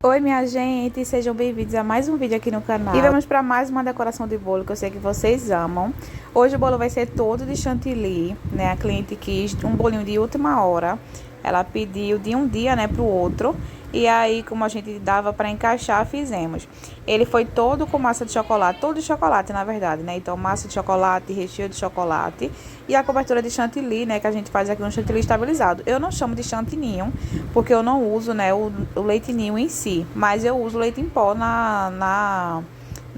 Oi, minha gente, sejam bem-vindos a mais um vídeo aqui no canal. E vamos para mais uma decoração de bolo que eu sei que vocês amam. Hoje o bolo vai ser todo de chantilly, né? A cliente quis um bolinho de última hora. Ela pediu de um dia, né, pro outro. E aí, como a gente dava para encaixar, fizemos. Ele foi todo com massa de chocolate, todo de chocolate, na verdade, né? Então, massa de chocolate, recheio de chocolate e a cobertura de chantilly, né, que a gente faz aqui no chantilly estabilizado. Eu não chamo de chantininho, porque eu não uso, né, o leite ninho em si, mas eu uso leite em pó na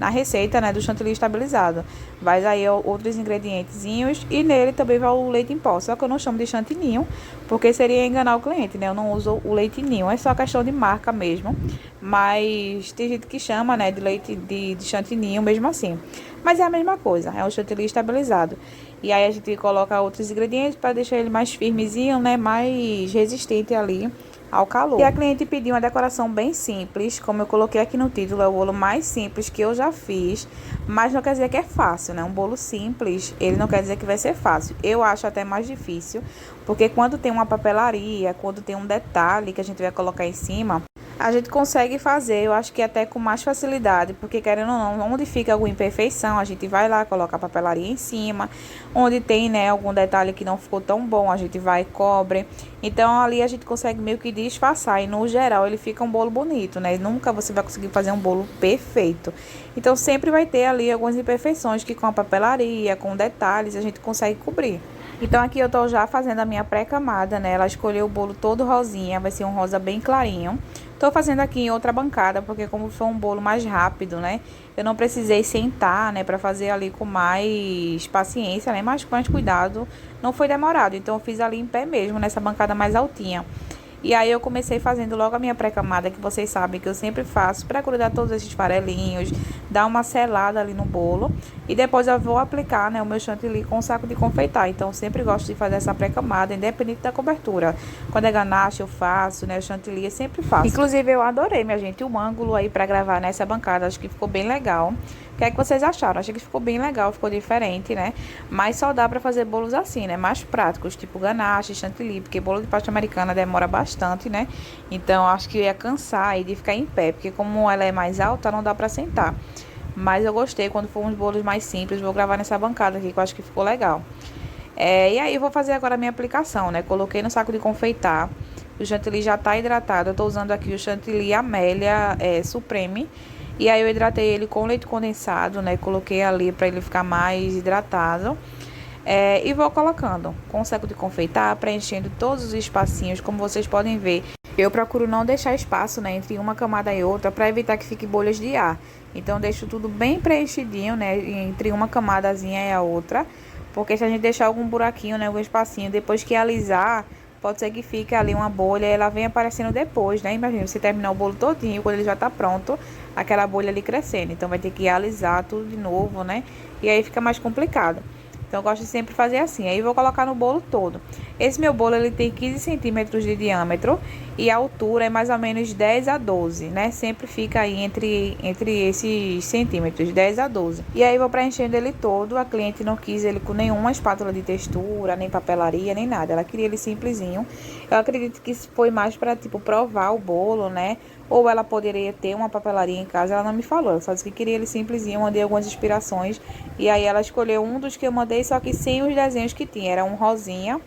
receita, né, do chantilly estabilizado. Vai aí outros ingredientezinhos e nele também vai o leite em pó. Só que eu não chamo de chantininho, porque seria enganar o cliente, né? Eu não uso o leite ninho, é só questão de marca mesmo. Mas tem gente que chama, né, de leite de chantininho mesmo assim. Mas é a mesma coisa, é o chantilly estabilizado. E aí a gente coloca outros ingredientes para deixar ele mais firmezinho, né, mais resistente ali ao calor. E a cliente pediu uma decoração bem simples, como eu coloquei aqui no título, é o bolo mais simples que eu já fiz, mas não quer dizer que é fácil, né? Um bolo simples, ele não quer dizer que vai ser fácil. Eu acho até mais difícil, porque quando tem uma papelaria, quando tem um detalhe que a gente vai colocar em cima, a gente consegue fazer, eu acho que até com mais facilidade, porque querendo ou não, onde fica alguma imperfeição, a gente vai lá, coloca a papelaria em cima, onde tem, né, algum detalhe que não ficou tão bom, a gente vai e cobre. Então ali a gente consegue meio que disfarçar e no geral ele fica um bolo bonito, né? Nunca você vai conseguir fazer um bolo perfeito. Então sempre vai ter ali algumas imperfeições que com a papelaria, com detalhes, a gente consegue cobrir. Então aqui eu tô já fazendo a minha pré-camada, né? Ela escolheu o bolo todo rosinha, vai ser um rosa bem clarinho. Tô fazendo aqui em outra bancada, porque como foi um bolo mais rápido, né? Eu não precisei sentar, né, pra fazer ali com mais paciência, né? Mas com mais cuidado, não foi demorado. Então eu fiz ali em pé mesmo, nessa bancada mais altinha. E aí eu comecei fazendo logo a minha pré-camada, que vocês sabem que eu sempre faço para grudar todos esses farelinhos, dar uma selada ali no bolo. E depois eu vou aplicar, né, o meu chantilly com saco de confeitar. Então eu sempre gosto de fazer essa pré-camada, independente da cobertura. Quando é ganache eu faço, né, o chantilly eu sempre faço. Inclusive eu adorei, minha gente, o ângulo aí para gravar nessa bancada, acho que ficou bem legal. O que é que vocês acharam? Achei que ficou bem legal, ficou diferente, né? Mas só dá pra fazer bolos assim, né? Mais práticos, tipo ganache, chantilly, porque bolo de pasta americana demora bastante, né? Então, acho que ia cansar aí de ficar em pé, porque como ela é mais alta, não dá pra sentar. Mas eu gostei, quando for uns bolos mais simples, vou gravar nessa bancada aqui, que eu acho que ficou legal. E aí, eu vou fazer agora a minha aplicação, né? Coloquei no saco de confeitar. O chantilly já tá hidratado. Eu tô usando aqui o chantilly Amélia Supreme. E aí eu hidratei ele com leite condensado, né? Coloquei ali para ele ficar mais hidratado. E vou colocando com o saco de confeitar, preenchendo todos os espacinhos, como vocês podem ver. Eu procuro não deixar espaço, né, entre uma camada e outra, para evitar que fique bolhas de ar. Então, deixo tudo bem preenchidinho, né, entre uma camadazinha e a outra. Porque se a gente deixar algum buraquinho, né, algum espacinho, depois que alisar, pode ser que fique ali uma bolha e ela venha aparecendo depois, né? Imagina, você terminar o bolo todinho, quando ele já tá pronto, aquela bolha ali crescendo. Então, vai ter que alisar tudo de novo, né? E aí fica mais complicado. Então, eu gosto de sempre fazer assim. Aí, vou colocar no bolo todo. Esse meu bolo, ele tem 15 centímetros de diâmetro e a altura é mais ou menos 10 a 12, né? Sempre fica aí entre esses centímetros, 10 a 12. E aí, vou preenchendo ele todo. A cliente não quis ele com nenhuma espátula de textura, nem papelaria, nem nada. Ela queria ele simplesinho. Eu acredito que isso foi mais para, tipo, provar o bolo, né? Ou ela poderia ter uma papelaria em casa, ela não me falou. Ela só disse que queria ele simplesinho, eu mandei algumas inspirações. E aí ela escolheu um dos que eu mandei, só que sem os desenhos que tinha. Era um rosinha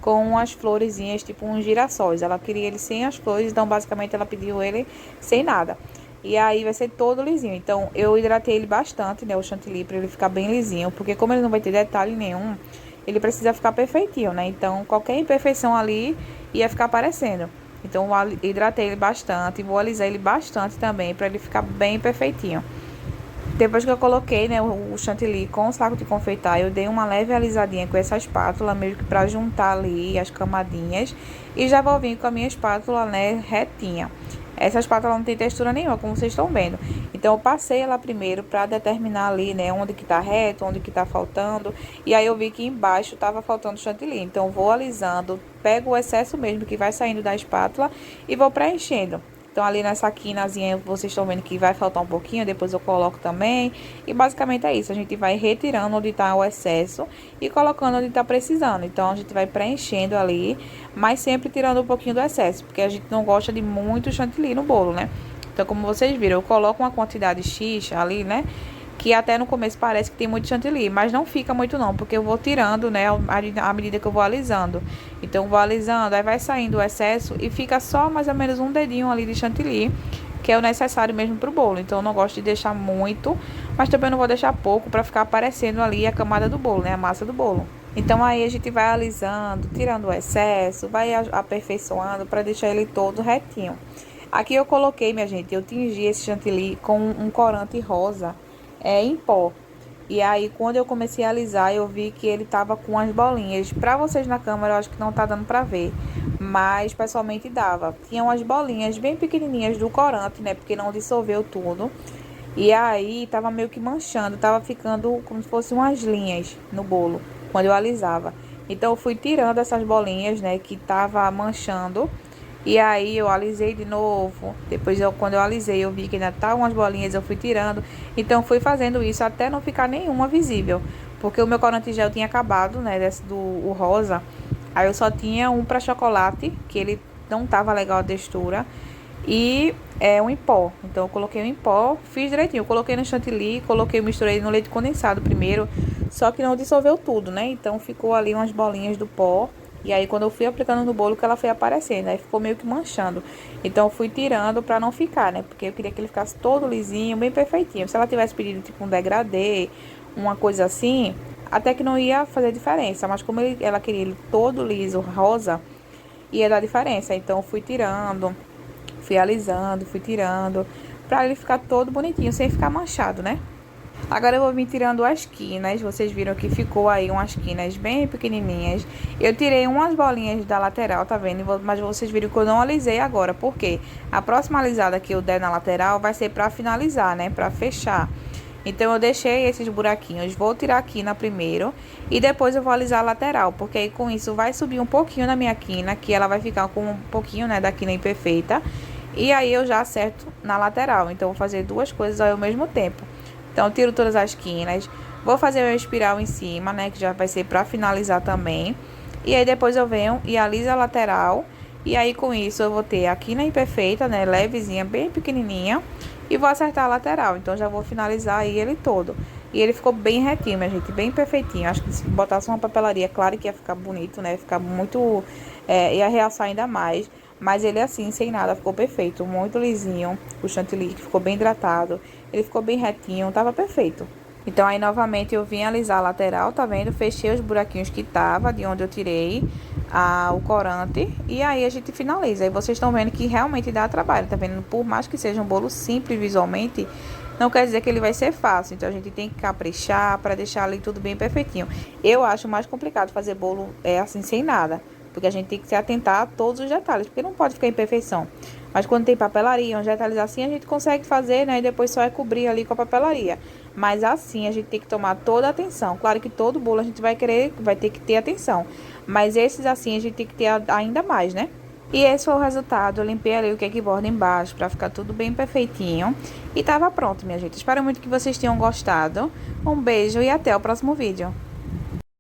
com umas florezinhas, tipo uns girassóis. Ela queria ele sem as flores, então basicamente ela pediu ele sem nada. E aí vai ser todo lisinho. Então eu hidratei ele bastante, né, o chantilly, pra ele ficar bem lisinho. Porque como ele não vai ter detalhe nenhum, ele precisa ficar perfeitinho, né? Então qualquer imperfeição ali ia ficar aparecendo. Então, eu hidratei ele bastante, vou alisar ele bastante também, para ele ficar bem perfeitinho. Depois que eu coloquei, né, o chantilly com o saco de confeitar, eu dei uma leve alisadinha com essa espátula, mesmo que para juntar ali as camadinhas. E já vou vir com a minha espátula, né, retinha. Essa espátula não tem textura nenhuma, como vocês estão vendo. Então, eu passei ela primeiro para determinar ali, né, onde que tá reto, onde que tá faltando. E aí, eu vi que embaixo tava faltando chantilly. Então, vou alisando, pego o excesso mesmo que vai saindo da espátula e vou preenchendo. Então, ali nessa quinazinha, vocês estão vendo que vai faltar um pouquinho, depois eu coloco também. E basicamente é isso, a gente vai retirando onde tá o excesso e colocando onde tá precisando. Então, a gente vai preenchendo ali, mas sempre tirando um pouquinho do excesso, porque a gente não gosta de muito chantilly no bolo, né? Então, como vocês viram, eu coloco uma quantidade X ali, né? Que até no começo parece que tem muito chantilly, mas não fica muito não, porque eu vou tirando, né, à medida que eu vou alisando. Então, eu vou alisando, aí vai saindo o excesso e fica só mais ou menos um dedinho ali de chantilly, que é o necessário mesmo pro bolo. Então, eu não gosto de deixar muito, mas também não vou deixar pouco para ficar aparecendo ali a camada do bolo, né, a massa do bolo. Então, aí a gente vai alisando, tirando o excesso, vai aperfeiçoando para deixar ele todo retinho. Aqui eu coloquei, minha gente, eu tingi esse chantilly com um corante rosa em pó. E aí, quando eu comecei a alisar, eu vi que ele tava com as bolinhas. Pra vocês na câmera, eu acho que não tá dando pra ver, mas pessoalmente dava. Tinha umas bolinhas bem pequenininhas do corante, né? Porque não dissolveu tudo. E aí, tava meio que manchando, tava ficando como se fossem umas linhas no bolo, quando eu alisava. Então, eu fui tirando essas bolinhas, né? Que tava manchando. E aí eu alisei de novo. Depois quando eu alisei, eu vi que ainda estavam umas bolinhas, eu fui tirando. Então fui fazendo isso até não ficar nenhuma visível, porque o meu corante gel tinha acabado, né, o rosa. Aí eu só tinha um para chocolate, que ele não tava legal a textura, e um em pó. Então eu coloquei um em pó, fiz direitinho. Eu coloquei no chantilly, misturei no leite condensado primeiro, só que não dissolveu tudo, né? Então ficou ali umas bolinhas do pó. E aí, quando eu fui aplicando no bolo, que ela foi aparecendo, aí ficou meio que manchando. Então, eu fui tirando pra não ficar, né? Porque eu queria que ele ficasse todo lisinho, bem perfeitinho. Se ela tivesse pedido, tipo, um degradê, uma coisa assim, até que não ia fazer diferença. Mas como ela queria ele todo liso, rosa, ia dar diferença. Então, eu fui tirando, fui alisando, fui tirando, pra ele ficar todo bonitinho, sem ficar manchado, né? Agora eu vou vir tirando as quinas. Vocês viram que ficou aí umas quinas bem pequenininhas. Eu tirei umas bolinhas da lateral, tá vendo? Mas vocês viram que eu não alisei agora. Por quê? A próxima alisada que eu der na lateral vai ser pra finalizar, né? Pra fechar. Então eu deixei esses buraquinhos. Vou tirar a quina primeiro e depois eu vou alisar a lateral. Porque aí com isso vai subir um pouquinho na minha quina, que ela vai ficar com um pouquinho, né, da quina imperfeita. E aí eu já acerto na lateral. Então eu vou fazer duas coisas ao mesmo tempo. Então, eu tiro todas as quinas. Vou fazer uma espiral em cima, né? Que já vai ser pra finalizar também. E aí, depois eu venho e aliso a lateral. E aí, com isso, eu vou ter a quina imperfeita, né? Levezinha, bem pequenininha. E vou acertar a lateral. Então, já vou finalizar aí ele todo. E ele ficou bem retinho, minha gente. Bem perfeitinho. Acho que se botasse uma papelaria, claro que ia ficar bonito, né? Ficar muito... ia realçar ainda mais. Mas ele assim, sem nada, ficou perfeito. Muito lisinho. O chantilly ficou bem hidratado. Ele ficou bem retinho, tava perfeito. Então, aí, novamente, eu vim alisar a lateral, tá vendo? Fechei os buraquinhos que tava, de onde eu tirei o corante. E aí, a gente finaliza. Aí, vocês estão vendo que realmente dá trabalho, tá vendo? Por mais que seja um bolo simples visualmente, não quer dizer que ele vai ser fácil. Então, a gente tem que caprichar para deixar ali tudo bem perfeitinho. Eu acho mais complicado fazer bolo assim, sem nada. Porque a gente tem que se atentar a todos os detalhes, porque não pode ficar em perfeição. Mas quando tem papelaria, uns detalhes assim, a gente consegue fazer, né? E depois só é cobrir ali com a papelaria. Mas assim, a gente tem que tomar toda a atenção. Claro que todo bolo a gente vai ter que ter atenção. Mas esses assim, a gente tem que ter ainda mais, né? E esse foi o resultado. Eu limpei ali o cake board embaixo pra ficar tudo bem perfeitinho. E tava pronto, minha gente. Espero muito que vocês tenham gostado. Um beijo e até o próximo vídeo.